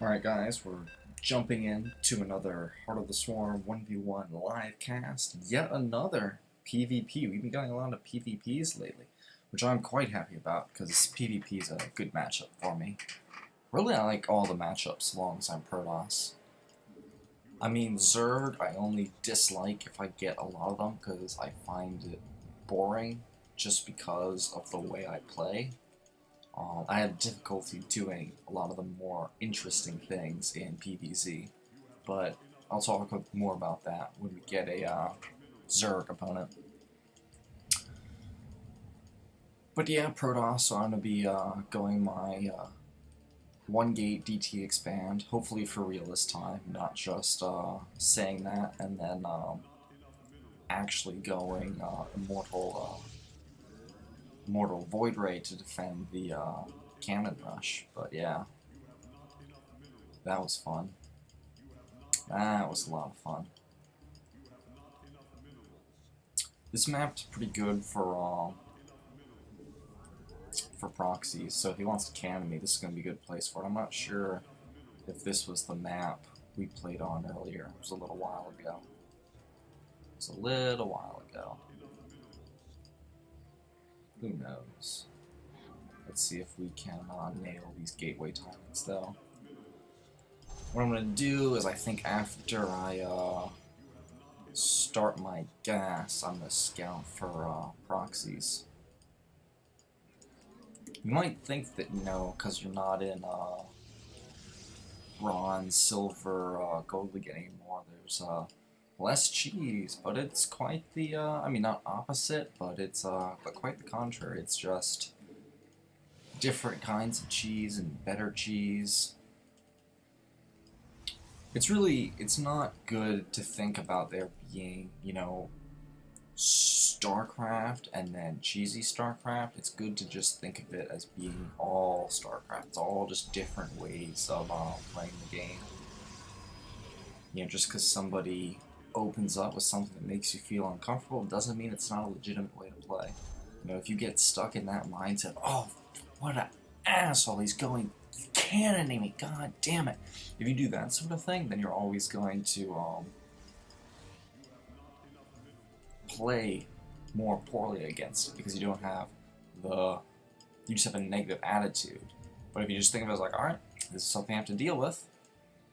Alright guys, we're jumping into another Heart of the Swarm 1v1 live cast. Yet another PvP. We've been getting a lot of PvPs lately, which I'm quite happy about because PvP is a good matchup for me. Really, I like all the matchups as long as I'm Protoss. I mean, Zerg, I only dislike if I get a lot of them because I find it boring just because of the way I play. I have difficulty doing a lot of the more interesting things in PvZ, but I'll talk more about that when we get a Zerg opponent. But yeah, Protoss, so I'm going to be going my 1-gate DT expand, hopefully for real this time, not just saying that and then actually going Immortal Void Ray to defend the Cannon Rush. But yeah, that was fun. That was a lot of fun. This map's pretty good for proxies, so if he wants to cannon me, this is going to be a good place for it. I'm not sure if this was the map we played on earlier. It was a little while ago. Who knows? Let's see if we can nail these gateway timings, though. What I'm going to do is, I think after I start my gas, I'm going to scout for proxies. You might think that, you know, because you're not in bronze, silver, gold league anymore, there's less cheese, but it's quite the, I mean, not opposite, but it's but quite the contrary. It's just different kinds of cheese and better cheese. It's not good to think about there being, you know, StarCraft and then cheesy StarCraft. It's good to just think of it as being all StarCraft. It's all just different ways of playing the game. You know, just because somebody opens up with something that makes you feel uncomfortable doesn't mean it's not a legitimate way to play. You know, if you get stuck in that mindset, oh, what an asshole, he's going cannoning me, god damn it. If you do that sort of thing, then you're always going to play more poorly against it because you don't have you just have a negative attitude. But if you just think of it as like, alright, this is something I have to deal with,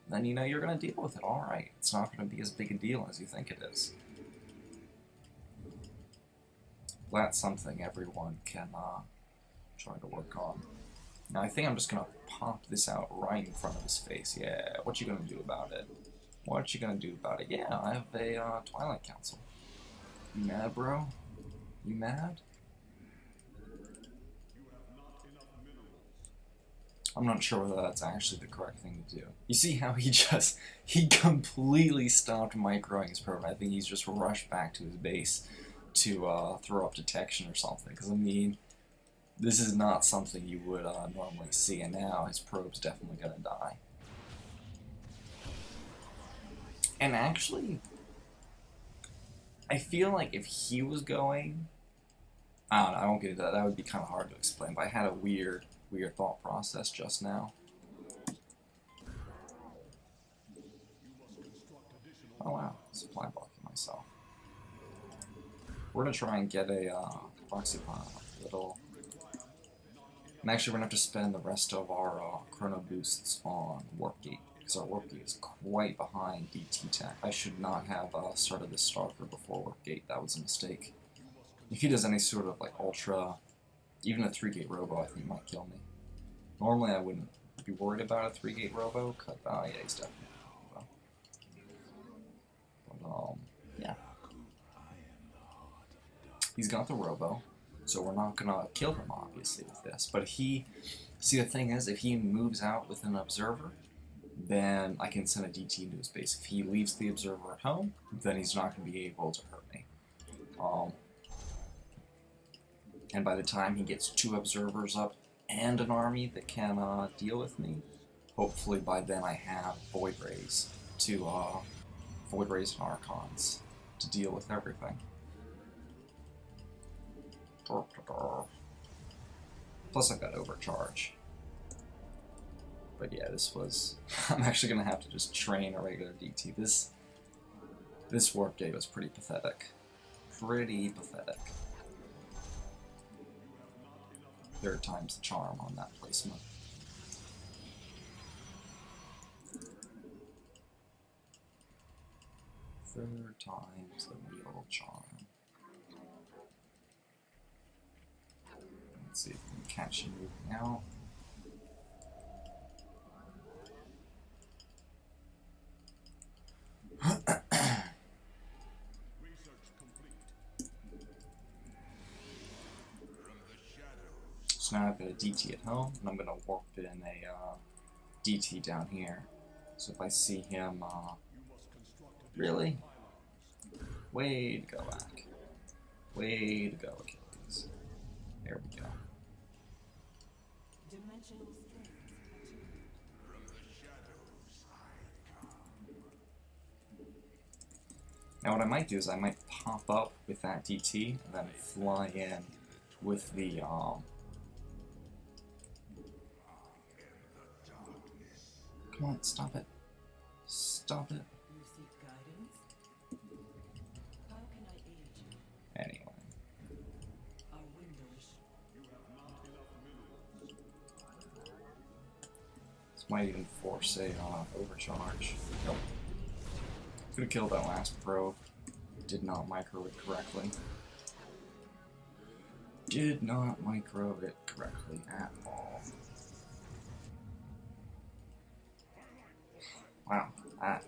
then you know you're going to deal with it, alright. It's not going to be as big a deal as you think it is. That's something everyone can try to work on. Now I think I'm just going to pop this out right in front of his face. Yeah, what you going to do about it? What you going to do about it? Yeah, I have a Twilight Council. You mad, bro? You mad? I'm not sure whether that's actually the correct thing to do. You see how he completely stopped microing his probe. I think he's just rushed back to his base to throw up detection or something. Because, I mean, this is not something you would normally see, and now his probe's definitely going to die. And actually, I feel like if he was going, I don't know, I won't get into that. That would be kind of hard to explain, but I had a weird thought process just now. Oh wow, supply blocking myself. We're gonna try and get a proxy little. And actually, we're gonna have to spend the rest of our chrono boosts on Warp Gate because our Warp Gate is quite behind DT Tech. I should not have started this starter before Warp Gate. That was a mistake. If he does any sort of like ultra, even a 3-gate robo, I think might kill me. Normally I wouldn't be worried about a 3-gate robo, cause yeah, he's definitely a robo. But yeah, he's got the robo, so we're not gonna kill him obviously with this. But if he, see the thing is, if he moves out with an observer, then I can send a DT into his base. If he leaves the observer at home, then he's not gonna be able to hurt me. And by the time he gets 2 observers up and an army that can deal with me, hopefully by then I have Void Rays to Void Rays and Archons to deal with everything. Plus I've got Overcharge. But yeah, this was... I'm actually going to have to just train a regular DT. This warp gate was pretty pathetic. Pretty pathetic. Third time's the charm on that placement. Third time's the real charm. Let's see if we can catch him moving out. So now I've got a DT at home, and I'm going to warp in a DT down here. So if I see him, really? Way to go, back. Way to go, Achilles. There we go. Now what I might do is I might pop up with that DT and then fly in with the Come on, stop it. Stop it. Anyway. This might even force a overcharge. Nope. Could have killed that last probe. Did not micro it correctly. Did not micro it correctly at all. Wow, that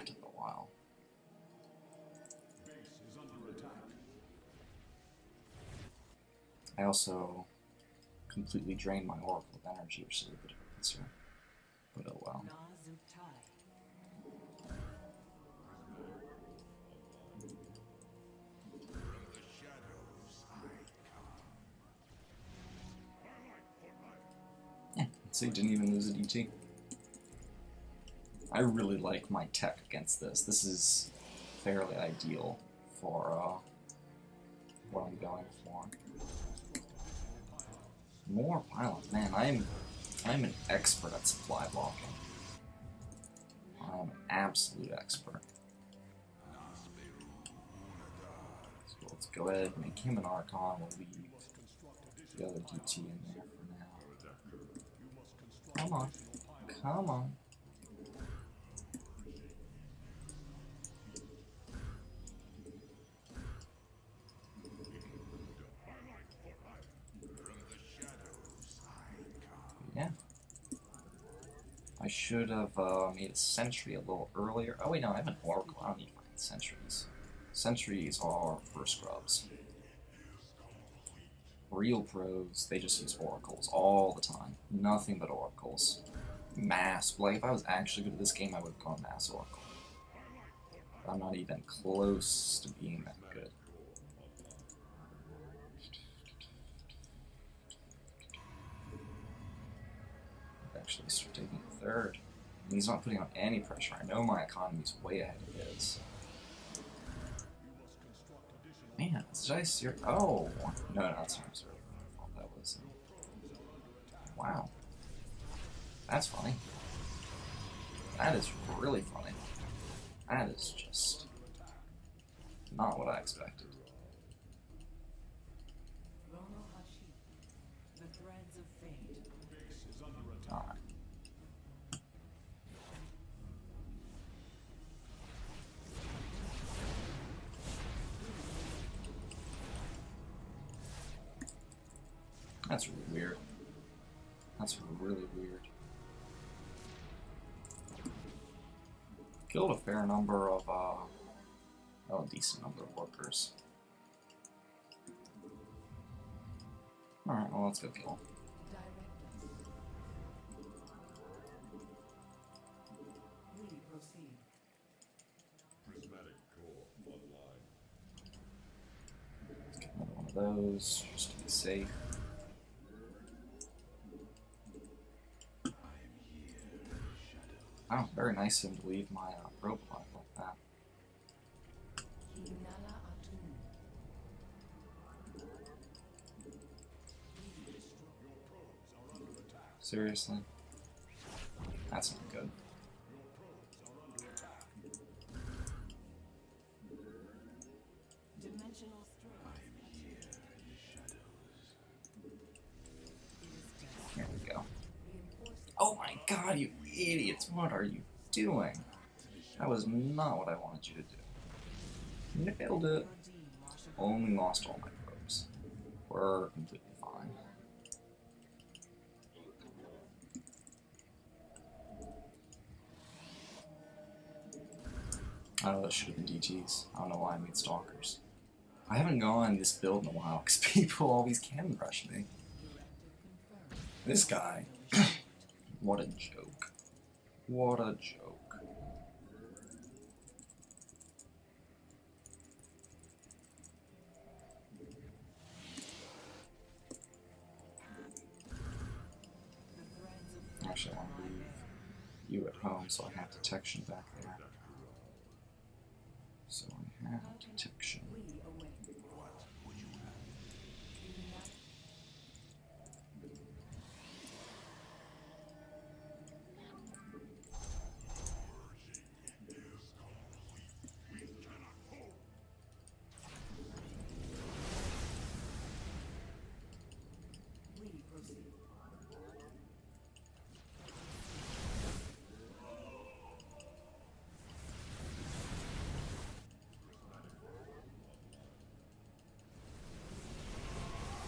took a while. I also completely drained my oracle of energy, which is a bit of a concern. But oh well. Yeah, so you didn't even lose a DT. I really like my tech against this. This is fairly ideal for what I'm going for. More pylons, man. I'm an expert at supply blocking. I'm an absolute expert. So let's go ahead and make him an Archon. We'll leave the other DT in there for now. Come on. Come on. Yeah. I should have made a sentry a little earlier. Oh wait, no, I have an oracle. I don't need fucking sentries. Sentries are for scrubs. Real pros, they just use oracles all the time. Nothing but oracles. Mass. Like, if I was actually good at this game, I would have gone mass oracle. But I'm not even close to being that good. Actually start taking a third. And he's not putting on any pressure. I know my economy's way ahead of his. Man, did I see? Oh, no, that's not observer. I thought that was. Wow, that's funny. That is really funny. That is just not what I expected. Alright. That's really weird. That's really weird. Killed a fair number of, oh, a decent number of workers. Alright, well, let's go kill. Let's get another one of those, just to be safe. Oh, very nice of him to leave my probe alive like that. Seriously? That's not good. Here we go. Oh my god, you idiots! What are you doing? That was not what I wanted you to do. Nailed it. Only lost all my probes. We're completely fine. Oh, that should have been DTs. I don't know why I made stalkers. I haven't gone this build in a while because people always cannon rush me. This guy. What a joke. What a joke. Actually, I want to leave you at home so I have detection back there. So I have detection.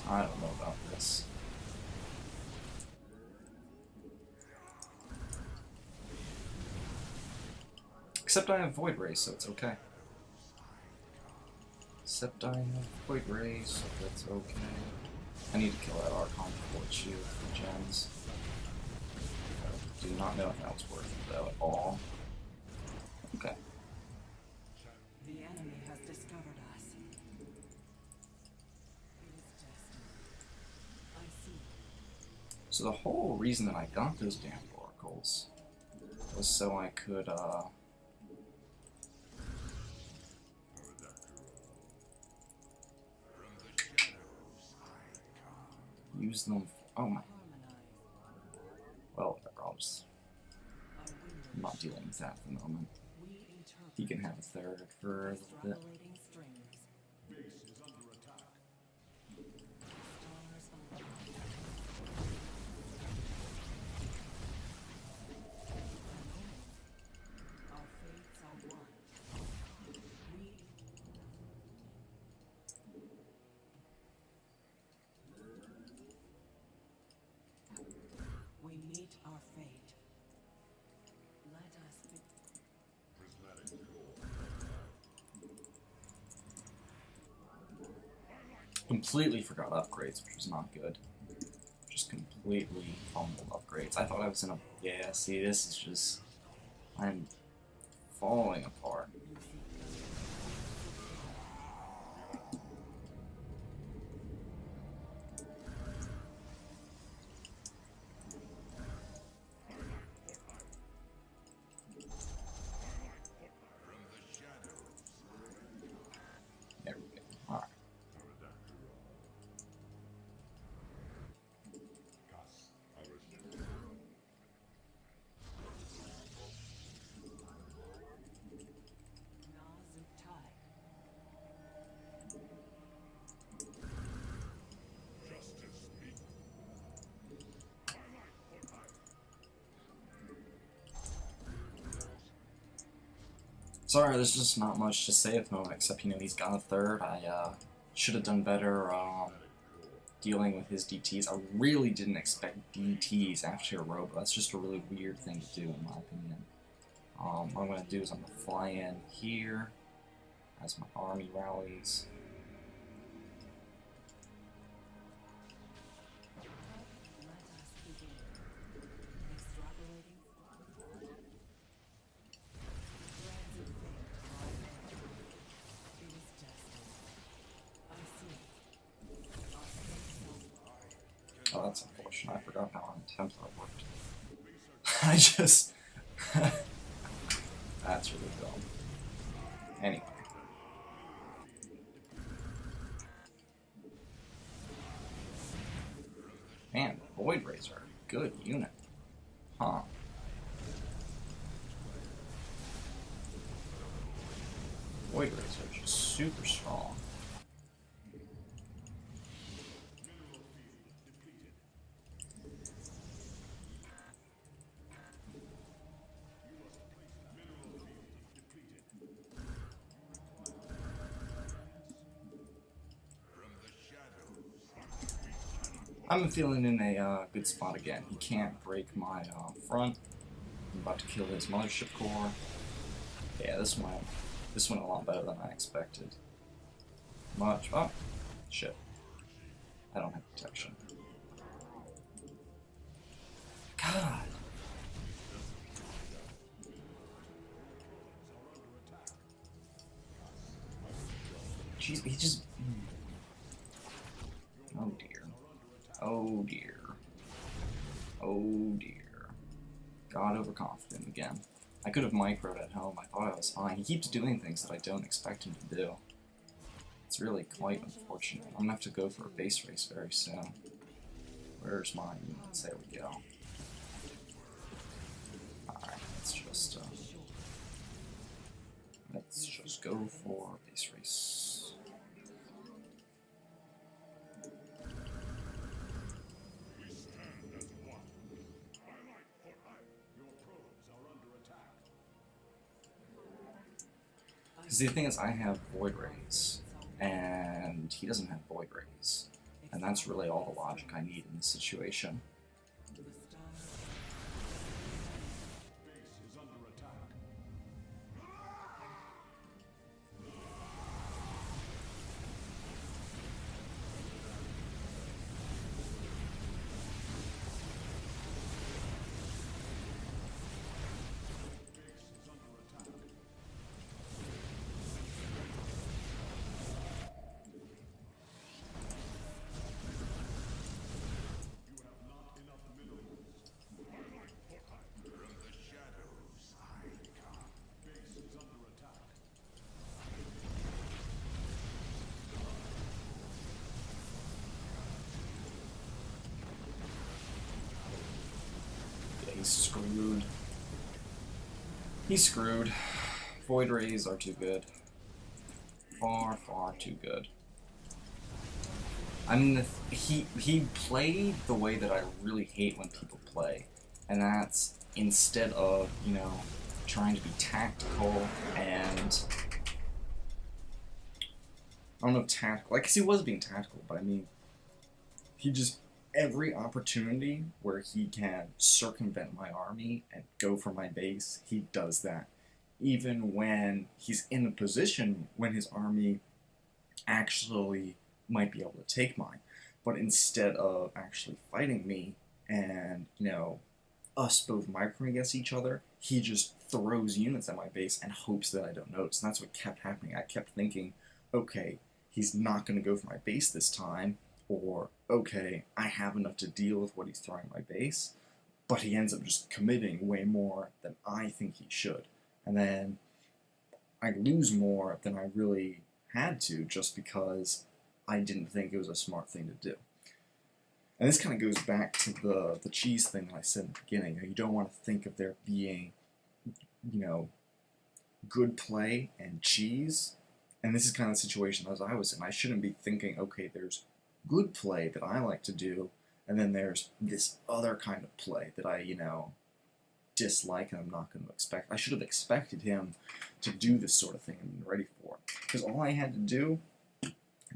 I don't know about this. Except I have Void Ray, so it's okay. Except I have Void Ray, so that's okay. I need to kill that Archon before it shoots the gens. I do not know if that was worth it though at all. Okay. The enemy has discovered us. I see. So the whole reason that I got those damn oracles was so I could use them. Oh my. Well, whatever, I'm not dealing with that for the moment. He can have a third for a little bit. We meet our fate. Let us be. Completely forgot upgrades, which was not good. Just completely fumbled upgrades. I thought I was in a... Yeah, see, this is just... I'm falling apart. There we go. Alright. Sorry, there's just not much to say at the moment, except, you know, he's got a third. I should have done better dealing with his DTs. I really didn't expect DTs after a robo. That's just a really weird thing to do, in my opinion. What I'm going to do is I'm going to fly in here as my army rallies. Oh, that's unfortunate. I forgot how Templar worked. I just... That's really dumb. Anyway. Man, Void Razor, good unit. Huh. Void Rays are just super strong. I'm feeling in a good spot again. He can't break my front. I'm about to kill his mothership core. Yeah, this went a lot better than I expected. Much. Oh, shit. I don't have protection. God. Jeez, he just. Oh dear. Oh dear. Oh dear. Got overconfident again. I could have microed at home. I thought I was fine. He keeps doing things that I don't expect him to do. It's really quite unfortunate. I'm gonna have to go for a base race very soon. Where's my units? There we go. Alright, let's just go for a base race. Because the thing is, I have Void Rays, and he doesn't have Void Rays. And that's really all the logic I need in this situation. He's screwed. He's screwed. Void Rays are too good. Far, far too good. I mean, he played the way that I really hate when people play, and that's instead of, you know, trying to be tactical and I don't know if tactical. I guess he was being tactical, but I mean, he just every opportunity where he can circumvent my army and go for my base, he does that. Even when he's in a position when his army actually might be able to take mine. But instead of actually fighting me and, you know, us both microing against each other, he just throws units at my base and hopes that I don't notice. And that's what kept happening. I kept thinking, okay, he's not going to go for my base this time, or okay, I have enough to deal with what he's throwing at my base, but he ends up just committing way more than I think he should. And then I lose more than I really had to just because I didn't think it was a smart thing to do. And this kind of goes back to the cheese thing that I said in the beginning. You don't want to think of there being, you know, good play and cheese. And this is kind of the situation as I was in. I shouldn't be thinking, okay, there's good play that I like to do, and then there's this other kind of play that I, you know, dislike and I'm not going to expect. I should have expected him to do this sort of thing and been ready for it. Because all I had to do,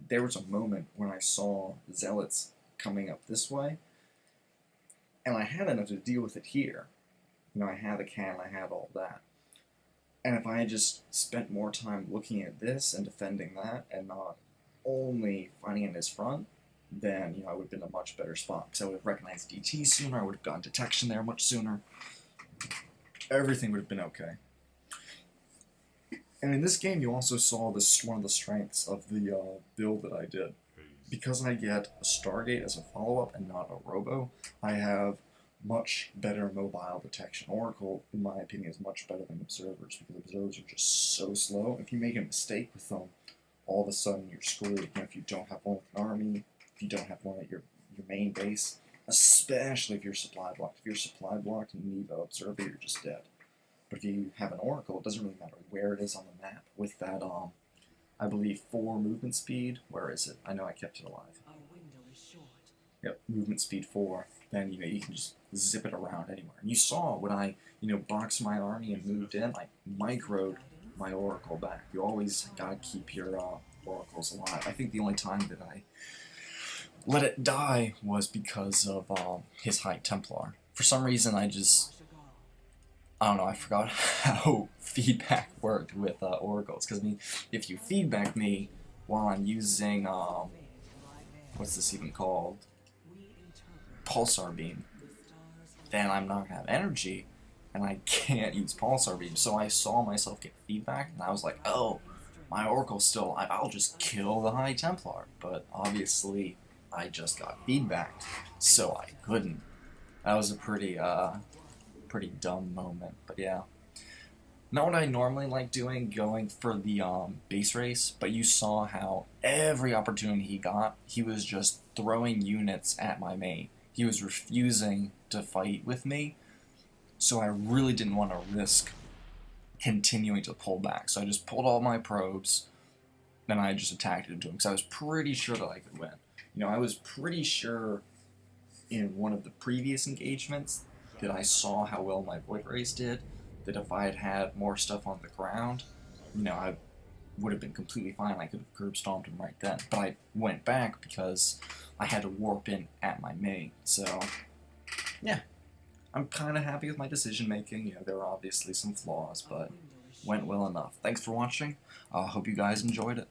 there was a moment when I saw zealots coming up this way, and I had enough to deal with it here. You know, I had the cannon, I had all that. And if I had just spent more time looking at this and defending that and not only fighting in his front, then, you know, I would have been in a much better spot. Because I would have recognized DT sooner, I would have gotten detection there much sooner. Everything would have been okay. And in this game, you also saw this one of the strengths of the build that I did. Because I get a Stargate as a follow-up and not a Robo, I have much better mobile detection. Oracle, in my opinion, is much better than Observers, because Observers are just so slow. If you make a mistake with them, all of a sudden you're screwed. You know, if you don't have one with an army, if you don't have one at your main base, especially if you're supply blocked. If you're supply blocked and you need an Observer, you're just dead. But if you have an Oracle, it doesn't really matter where it is on the map. With that, I believe 4 movement speed. Where is it? I know I kept it alive. Our window is short. Yep, movement speed 4. Then you can just zip it around anywhere. And you saw when I boxed my army and moved in, I microed my Oracle back. You always gotta keep your Oracles alive. I think the only time that I let it die was because of his High Templar. For some reason, I don't know, I forgot how feedback worked with Oracles. Because, I mean, if you feedback me while I'm using, what's this even called? Pulsar Beam, then I'm not going to have energy, and I can't use Pulsar Beam. So I saw myself get feedback, and I was like, oh, my Oracle's still alive, I'll just kill the High Templar. But obviously, I just got feedback, so I couldn't. That was a pretty dumb moment, but yeah. Not what I normally like doing, going for the base race, but you saw how every opportunity he got, he was just throwing units at my main. He was refusing to fight with me, so I really didn't want to risk continuing to pull back. So I just pulled all my probes, then I just attacked into him, because I was pretty sure that I could win. I was pretty sure in one of the previous engagements that I saw how well my Void Race did, that if I had had more stuff on the ground, I would have been completely fine. I could have curb stomped him right then. But I went back because I had to warp in at my main. So, yeah. I'm kind of happy with my decision making. There were obviously some flaws, but went well enough. Thanks for watching. Hope you guys enjoyed it.